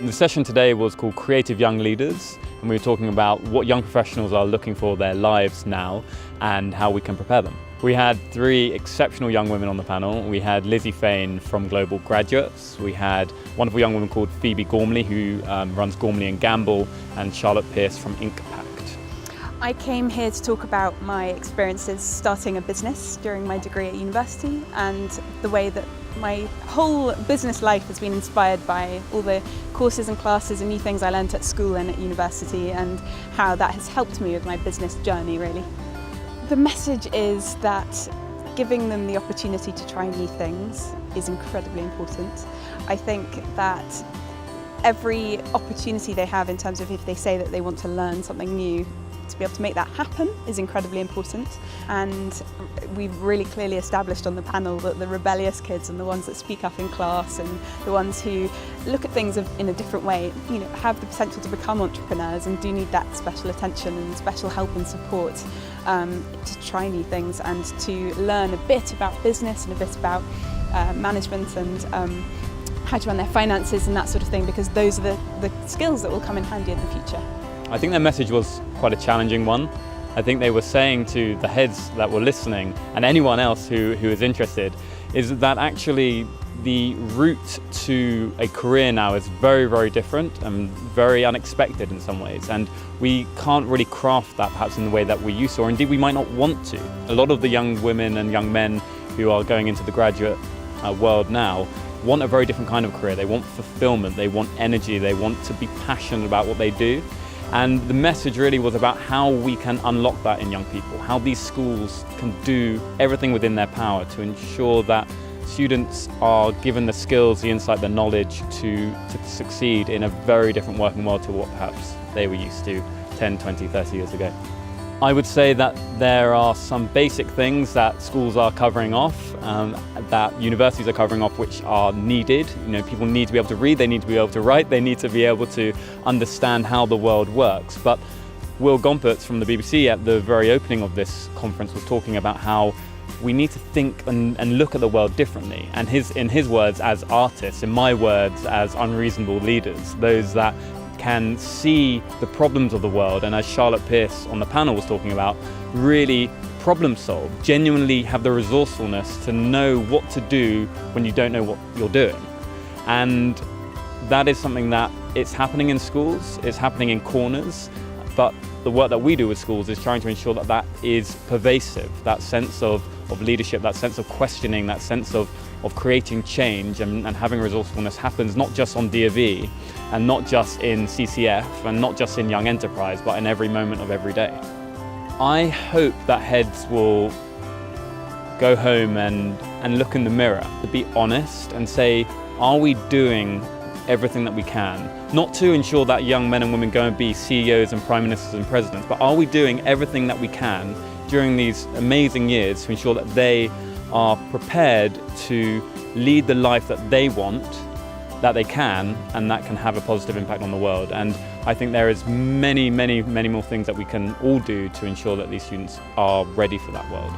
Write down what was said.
The session today was called Creative Young Leaders, and we were talking about what young professionals are looking for their lives now and how we can prepare them. We had three exceptional young women on the panel. We had Lizzie Fane from Global Graduates, we had a wonderful young woman called Phoebe Gormley who runs Gormley and Gamble, and Charlotte Pearce from Inkpact. I came here to talk about my experiences starting a business during my degree at university and the way that my whole business life has been inspired by all the courses and classes and new things I learnt at school and at university, and how that has helped me with my business journey, really. The message is that giving them the opportunity to try new things is incredibly important. I think that every opportunity they have in terms of if they say that they want to learn something new, to be able to make that happen is incredibly important. And we've really clearly established on the panel that the rebellious kids and the ones that speak up in class and the ones who look at things in a different way, have the potential to become entrepreneurs and do need that special attention and special help and support to try new things and to learn a bit about business and a bit about management and how to run their finances and that sort of thing, because those are the skills that will come in handy in the future. I think their message was quite a challenging one. I think they were saying to the heads that were listening and anyone else who is interested, is that actually the route to a career now is very, very different and very unexpected in some ways. And we can't really craft that perhaps in the way that we used to, or indeed we might not want to. A lot of the young women and young men who are going into the graduate world now want a very different kind of career. They want fulfillment, they want energy, they want to be passionate about what they do. And the message really was about how we can unlock that in young people, how these schools can do everything within their power to ensure that students are given the skills, the insight, the knowledge to succeed in a very different working world to what perhaps they were used to 10, 20, 30 years ago. I would say that there are some basic things that schools are covering off, that universities are covering off, which are needed. People need to be able to read, they need to be able to write, they need to be able to understand how the world works. But Will Gompertz from the BBC at the very opening of this conference was talking about how we need to think and look at the world differently. And in his words as artists, in my words as unreasonable leaders, those that can see the problems of the world, and as Charlotte Pearce on the panel was talking about, really problem solve, genuinely have the resourcefulness to know what to do when you don't know what you're doing. And that is something that it's happening in schools, it's happening in corners, but the work that we do with schools is trying to ensure that that is pervasive, that sense of leadership, that sense of questioning, that sense of creating change and having resourcefulness happens not just on D&V and not just in CCF and not just in Young Enterprise, but in every moment of every day. I hope that heads will go home and look in the mirror, to be honest and say, are we doing everything that we can? Not to ensure that young men and women go and be CEOs and prime ministers and presidents, but are we doing everything that we can during these amazing years to ensure that they are prepared to lead the life that they want, that they can, and that can have a positive impact on the world. And I think there is many, many, many more things that we can all do to ensure that these students are ready for that world.